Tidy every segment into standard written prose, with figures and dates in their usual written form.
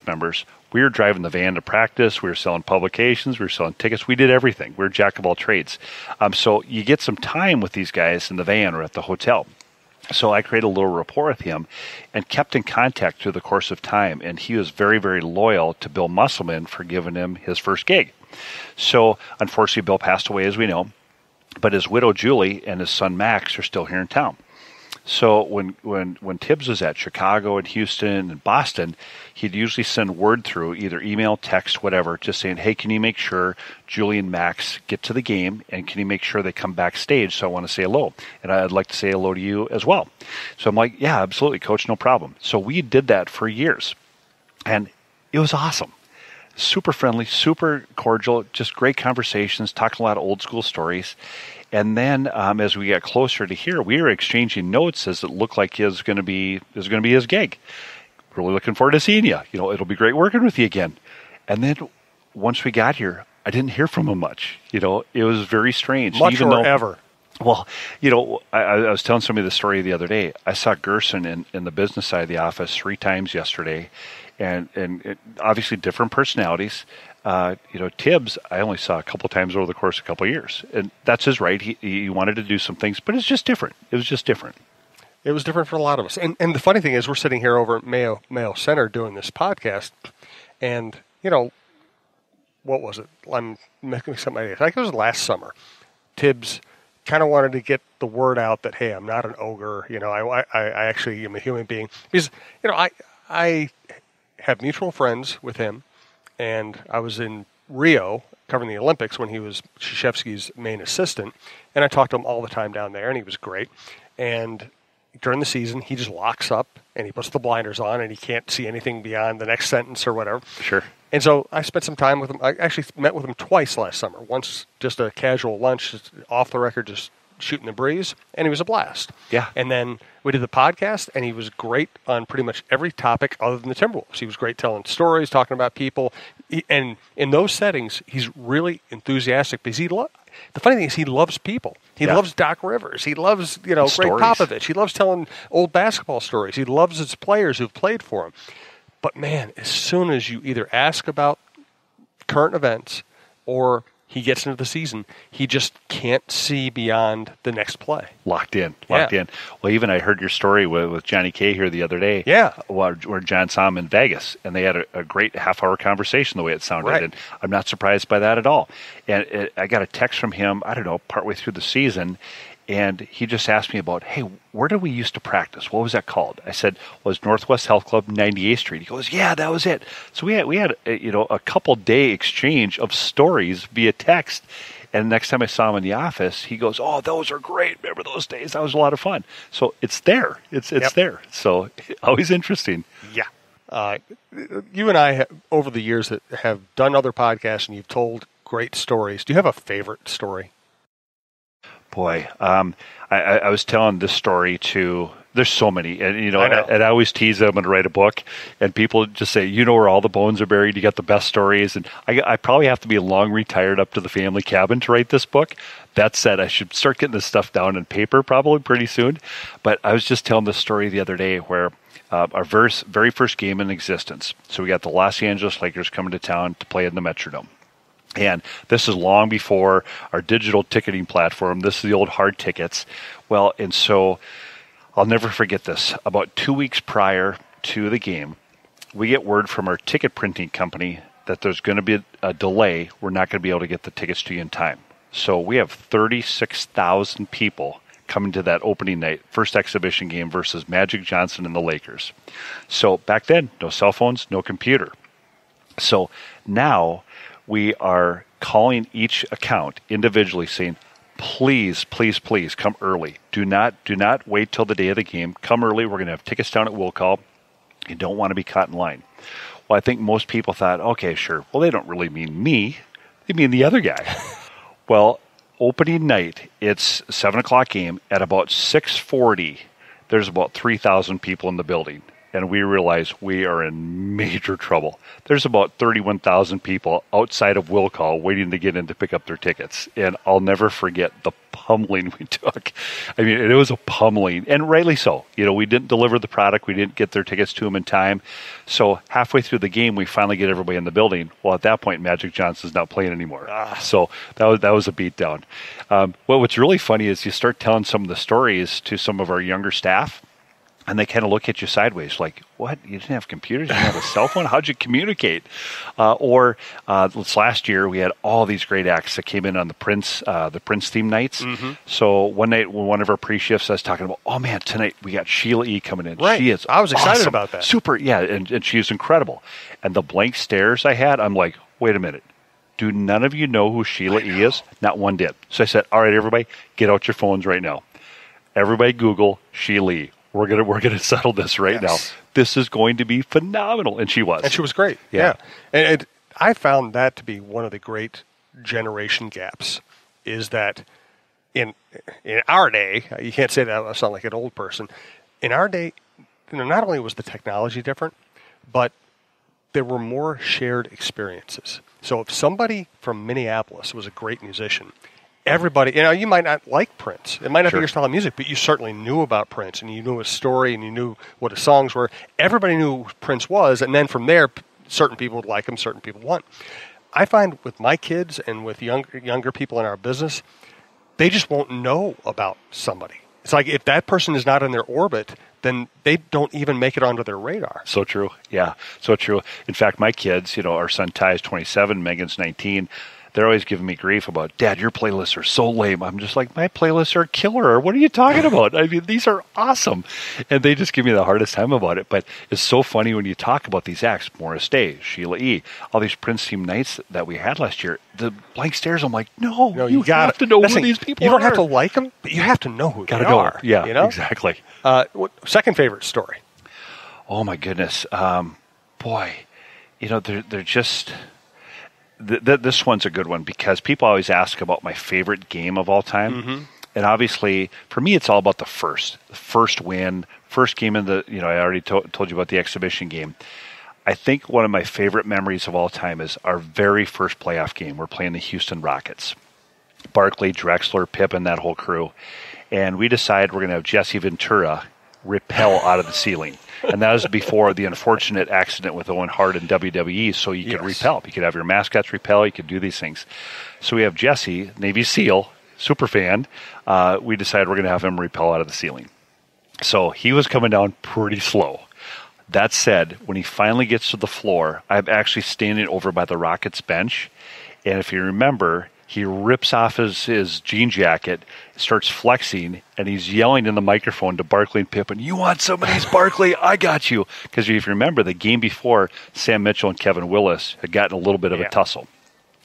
members. We were driving the van to practice. We were selling publications. We were selling tickets. We did everything. We were jack of all trades. So you get some time with these guys in the van or at the hotel. So I created a little rapport with him and kept in contact through the course of time. And he was very, very loyal to Bill Musselman for giving him his first gig. So unfortunately, Bill passed away, as we know. But his widow, Julie, and his son, Max, are still here in town. So when Tibbs was at Chicago and Houston and Boston, he'd usually send word through, either email, text, whatever, just saying, hey, can you make sure Julie and Max get to the game, and can you make sure they come backstage, so I want to say hello. And I'd like to say hello to you as well. So I'm like, yeah, absolutely, Coach, no problem. So we did that for years. And it was awesome. Super friendly, super cordial, just great conversations, talking a lot of old school stories. And then as we got closer to here, we were exchanging notes as it looked like it was going to be his gig. Really looking forward to seeing you. You know, it'll be great working with you again. And then once we got here, I didn't hear from him much. You know, it was very strange. Much or ever. Well, you know, I was telling somebody the story the other day. I saw Gerson in the business side of the office 3 times yesterday, and obviously different personalities. You know, Tibbs, I only saw a couple times over the course of a couple of years. And that's his right. He wanted to do some things, but it's just different. It was just different. It was different for a lot of us. And the funny thing is, we're sitting here over at Mayo Center doing this podcast, and, you know, what was it? I'm making something. I think it was last summer. Tibbs kind of wanted to get the word out that, hey, I'm not an ogre. You know, I actually am a human being. Because, you know, I have mutual friends with him. And I was in Rio covering the Olympics when he was Krzyzewski's main assistant. And I talked to him all the time down there, and he was great. And during the season, he just locks up, and he puts the blinders on, and he can't see anything beyond the next sentence or whatever. Sure. And so I spent some time with him. I actually met with him twice last summer. Once just a casual lunch, just off the record, just shooting the breeze, and he was a blast. Yeah. And then we did the podcast, and he was great on pretty much every topic other than the Timberwolves. He was great telling stories, talking about people. And in those settings, he's really enthusiastic because the funny thing is he loves people. He loves Doc Rivers. He loves, you know, Greg Popovich. He loves telling old basketball stories. He loves his players who've played for him. But, man, as soon as you either ask about current events or he gets into the season, he just can't see beyond the next play. Locked in. Well, even I heard your story with Johnny K here the other day. Yeah. Where John saw him in Vegas, and they had a great half-hour conversation the way it sounded. Right. And I'm not surprised by that at all. And I got a text from him, I don't know, partway through the season, and he just asked me about, hey, where did we used to practice? What was that called? I said, was Northwest Health Club, 98th Street. He goes, yeah, that was it. So we had a couple-day exchange of stories via text. And next time I saw him in the office, he goes, oh, those are great. Remember those days? That was a lot of fun. So it's there. It's there. So always interesting. Yeah. You and I, over the years, that have done other podcasts, and you've told great stories. Do you have a favorite story? Boy, I was telling this story to, there's so many, and you know, and I always tease them and write a book, and people just say, you know where all the bones are buried, you got the best stories, and I probably have to be long retired up to the family cabin to write this book. That said, I should start getting this stuff down in paper probably pretty soon, but I was just telling this story the other day where our very first game in existence, so we got the Los Angeles Lakers coming to town to play in the Metrodome. And this is long before our digital ticketing platform. This is the old hard tickets. Well, and so I'll never forget this. About 2 weeks prior to the game, we get word from our ticket printing company that there's going to be a delay. We're not going to be able to get the tickets to you in time. So we have 36,000 people coming to that opening night, first exhibition game versus Magic Johnson and the Lakers. So back then, no cell phones, no computer. So now we are calling each account individually saying, please, please, please come early. Do not wait till the day of the game. Come early. We're going to have tickets down at Will Call. You don't want to be caught in line. Well, I think most people thought, okay, sure. Well, they don't really mean me. They mean the other guy. Well, opening night, it's 7 o'clock game. At about 6:40, there's about 3,000 people in the building. and we realize we are in major trouble. There's about 31,000 people outside of will call waiting to get in to pick up their tickets. And I'll never forget the pummeling we took. I mean, it was a pummeling, and rightly so. We didn't deliver the product. We didn't get their tickets to them in time. So halfway through the game, we finally get everybody in the building. Well, at that point, Magic Johnson's not playing anymore. So that was a beatdown. What's really funny is you start telling some of the stories to some of our younger staff, and they kind of look at you sideways like, what? You didn't have computers? You didn't have a cell phone? How'd you communicate? This last year, we had all these great acts that came in on the Prince theme nights. Mm-hmm. So one night, when one of our pre-shifts, I was talking about, oh man, tonight we got Sheila E. coming in. Right. She is I was excited awesome. about that. Super, yeah, and she is incredible. And the blank stares I had, I'm like, wait a minute. Do none of you know who Sheila E. is? Not one did. So I said, all right, everybody, get out your phones right now. Everybody Google Sheila E. We're gonna settle this right now. This is going to be phenomenal, and she was. And she was great. Yeah. And I found that to be one of the great generation gaps. Is that in our day? You can't say that I sound like an old person. In our day, not only was the technology different, but there were more shared experiences. So if somebody from Minneapolis was a great musician, everybody, you might not like Prince. It might not be your style of music, but you certainly knew about Prince, and you knew his story, and you knew what his songs were. Everybody knew who Prince was, and then from there, certain people would like him, certain people wouldn't. I find with my kids and with younger people in our business, they just won't know about somebody. It's like if that person is not in their orbit, then they don't even make it onto their radar. So true. Yeah, so true. In fact, my kids, our son Ty is 27, Megan's 19, they're always giving me grief about, Dad, your playlists are so lame. I'm just like, my playlists are killer. What are you talking about? I mean, these are awesome. And they just give me the hardest time about it. But it's so funny when you talk about these acts, Morris Day, Sheila E., all these Prince team nights that we had last year, the blank stares, I'm like, no, you have to know who these people are. You don't have to like them, but you have to know who they are. Yeah, exactly. Second favorite story? Oh, my goodness. They're just... This one's a good one because people always ask about my favorite game of all time. Mm-hmm. And obviously, for me, it's all about the first win, first game in the, I already told you about the exhibition game. I think one of my favorite memories of all time is our very first playoff game. We're playing the Houston Rockets. Barkley, Drexler, Pippen, that whole crew. And we decided we're going to have Jesse Ventura rappel out of the ceiling. And that was before the unfortunate accident with Owen Hart in WWE, so you could rappel. You could have your mascots rappel. You could do these things. So we have Jesse, Navy SEAL, super fan. We decided we're going to have him rappel out of the ceiling. So he was coming down pretty slow. That said, when he finally gets to the floor, I'm actually standing over by the Rockets bench. And if you remember, he rips off his jean jacket, starts flexing, and he's yelling in the microphone to Barkley and Pippen, "You want some of these, Barkley? I got you." Because if you remember, the game before, Sam Mitchell and Kevin Willis had gotten a little bit of a tussle.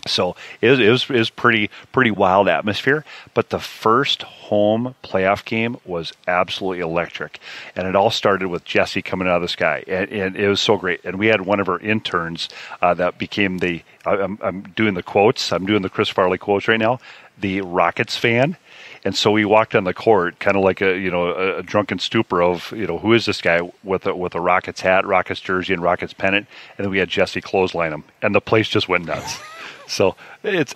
So it was pretty wild atmosphere. But the first home playoff game was absolutely electric. And it all started with Jesse coming out of the sky. And it was so great. And we had one of our interns that became I'm doing the quotes. I'm doing the Chris Farley quotes right now. The Rockets fan. And so we walked on the court, kind of like a drunken stupor of, who is this guy with a Rockets hat, Rockets jersey, and Rockets pennant. And then we had Jesse clothesline him. And the place just went nuts. So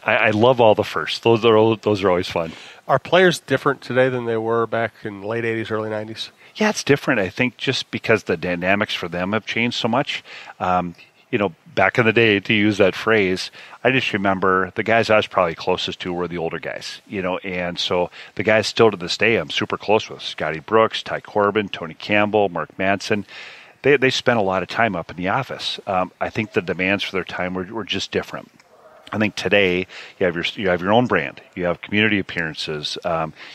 I love all the firsts. Those are always fun. Are players different today than they were back in late 80s, early 90s? Yeah, it's different. I think just because the dynamics for them have changed so much. Back in the day, to use that phrase, I just remember the guys I was probably closest to were the older guys, and so the guys still to this day I'm super close with. Scotty Brooks, Ty Corbin, Tony Campbell, Mark Manson. They spent a lot of time up in the office. I think the demands for their time were just different. I think today you have your own brand. You have community appearances.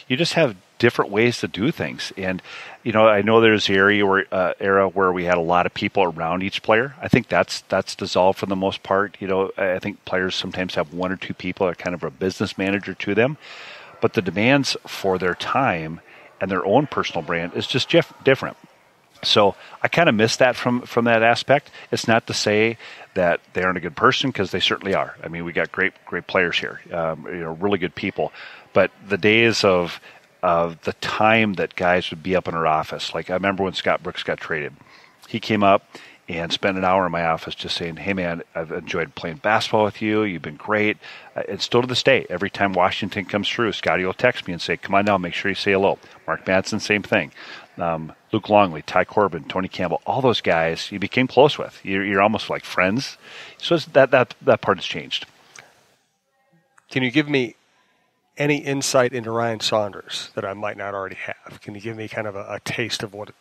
You just have different ways to do things. And I know there's the era where we had a lot of people around each player. I think that's dissolved for the most part. I think players sometimes have one or two people that are kind of a business manager to them. But the demands for their time and their own personal brand is just different. So I kind of miss that from that aspect. It's not to say that they aren't a good person, because they certainly are. I mean, we got great players here, really good people. But the days of the time that guys would be up in our office, like I remember when Scott Brooks got traded, He came up and spent an hour in my office just saying, hey, man, I've enjoyed playing basketball with you. You've been great. And still to this day, every time Washington comes through, Scotty will text me and say, come on down, make sure you say hello. Mark Madsen, same thing. Luke Longley, Ty Corbin, Tony Campbell, all those guys you became close with. You're almost like friends. So that part has changed. Can you give me any insight into Ryan Saunders that I might not already have? Can you give me kind of a taste of what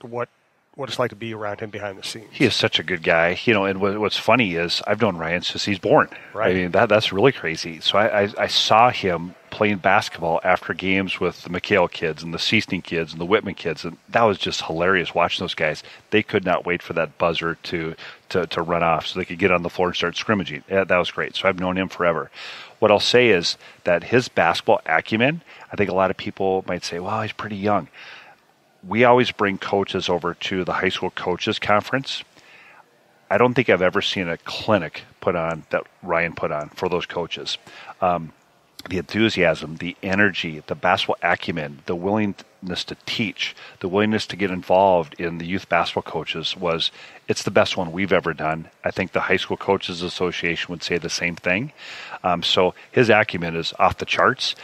it's like to be around him behind the scenes? He is such a good guy, and what's funny is I've known Ryan since he's born. Right. I mean, that's really crazy. So I saw him playing basketball after games with the McHale kids and the Seasting kids and the Whitman kids, and that was just hilarious watching those guys. They could not wait for that buzzer to run off so they could get on the floor and start scrimmaging. That was great. So I've known him forever. What I'll say is that his basketball acumen, I think a lot of people might say, well, he's pretty young. We always bring coaches over to the high school coaches conference. I don't think I've ever seen a clinic put on that Ryan put on for those coaches. The enthusiasm, the energy, the basketball acumen, the willingness to teach, the willingness to get involved in the youth basketball coaches it's the best one we've ever done. I think the High School Coaches Association would say the same thing. So his acumen is off the charts.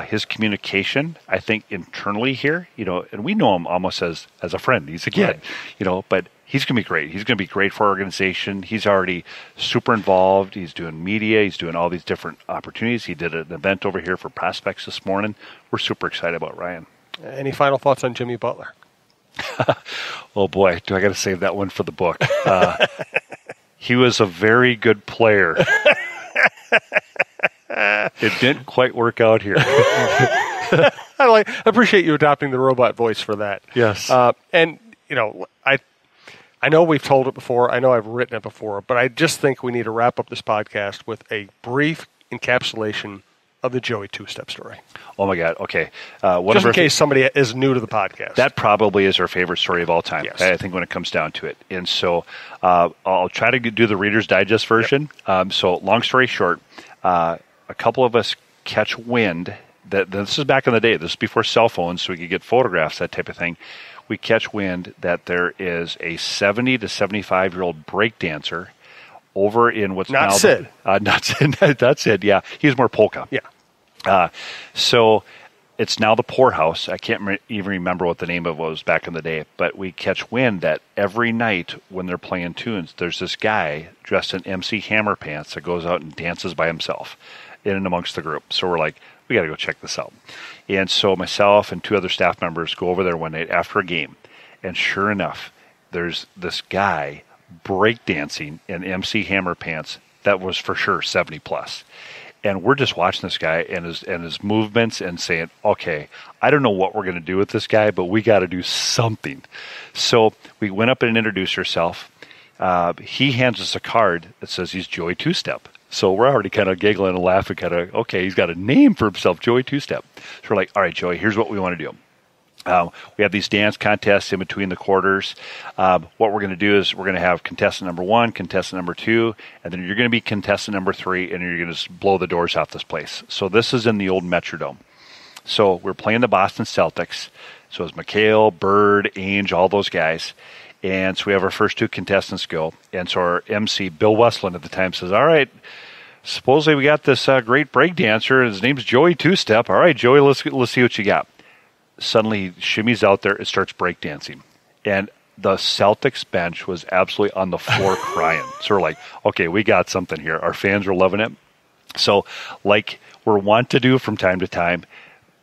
His communication, I think internally here, and we know him almost as a friend. He's a kid, but he's going to be great. He's going to be great for our organization. He's already super involved. He's doing media. He's doing all these different opportunities. He did an event over here for prospects this morning. We're super excited about Ryan. Any final thoughts on Jimmy Butler? Oh, boy, do I got to save that one for the book. He was a very good player. It didn't quite work out here. I appreciate you adopting the robot voice for that. Yes. And, I know we've told it before. I know I've written it before. But I just think we need to wrap up this podcast with a brief encapsulation of the Joey two-step story. Oh, my God. Okay. Just in case somebody is new to the podcast. That probably is our favorite story of all time, yes. I think, when it comes down to it. And so I'll try to do the Reader's Digest version. Yep. So long story short, a couple of us catch wind. This is back in the day. This is before cell phones, so we could get photographs, that type of thing. We catch wind that there is a 70 to 75-year-old break dancer over in what's not now Sid. Not Sid. That's Sid. Yeah, he's more polka. Yeah. So it's now the Poorhouse. I can't even remember what the name of it was back in the day, but we catch wind that every night when they're playing tunes, there's this guy dressed in MC Hammer pants that goes out and dances by himself in and amongst the group. So we're like, we got to go check this out. And so myself and two other staff members go over there one night after a game, and sure enough, there's this guy breakdancing in MC Hammer pants that was for sure 70 plus. And we're just watching this guy and his movements and saying, okay, I don't know what we're going to do with this guy, but we got to do something. So we went up and introduced ourselves. He hands us a card that says he's Joey Two-Step. So we're already kind of giggling and laughing, okay, he's got a name for himself, Joey Two-Step. So we're like, all right, Joey, here's what we want to do. We have these dance contests in between the quarters. What we're going to do is we're going to have contestant number 1, contestant number 2, and then you're going to be contestant number 3, and you're going to just blow the doors off this place. So this is in the old Metrodome. So we're playing the Boston Celtics. So it's McHale, Bird, Ainge, all those guys. And so we have our first 2 contestants go. And so our MC, Bill Westland at the time, says, all right, supposedly we got this great break dancer. His name's Joey Two-Step. All right, Joey, let's see what you got. Suddenly he shimmies out there and starts breakdancing. And the Celtics bench was absolutely on the floor crying. So we're like, okay, we got something here. Our fans are loving it. So like we're wont to do from time to time,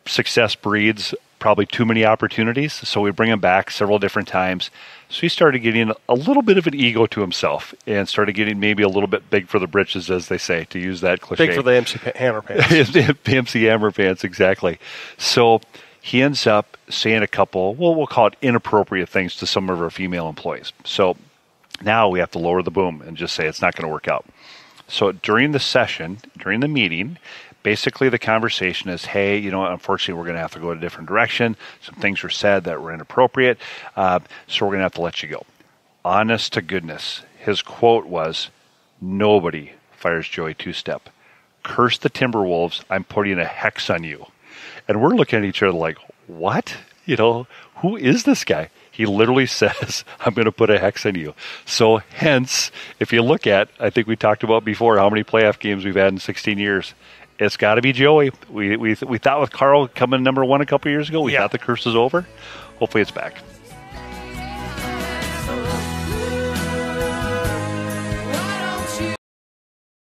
success breeds probably too many opportunities. So we bring him back several different times. So he started getting a little bit of an ego to himself and started getting maybe a little bit big for the britches, as they say, to use that cliche. Big for the MC Hammer pants. MC Hammer pants, exactly. So he ends up saying a couple, we'll call it inappropriate things to some of our female employees. So now we have to lower the boom and just say it's not going to work out. So during the session, during the meeting, basically the conversation is, hey, unfortunately we're going to have to go in a different direction. Some things were said that were inappropriate, so we're going to have to let you go. Honest to goodness, his quote was, nobody fires Joey Two-Step. Curse the Timberwolves, I'm putting a hex on you. And we're looking at each other like, what? Who is this guy? He literally says, I'm going to put a hex in you. So hence, if you look at, I think we talked about before, how many playoff games we've had in 16 years. It's got to be Joey. We thought with Carl coming number one a couple years ago, we thought the curse was over. Hopefully it's back.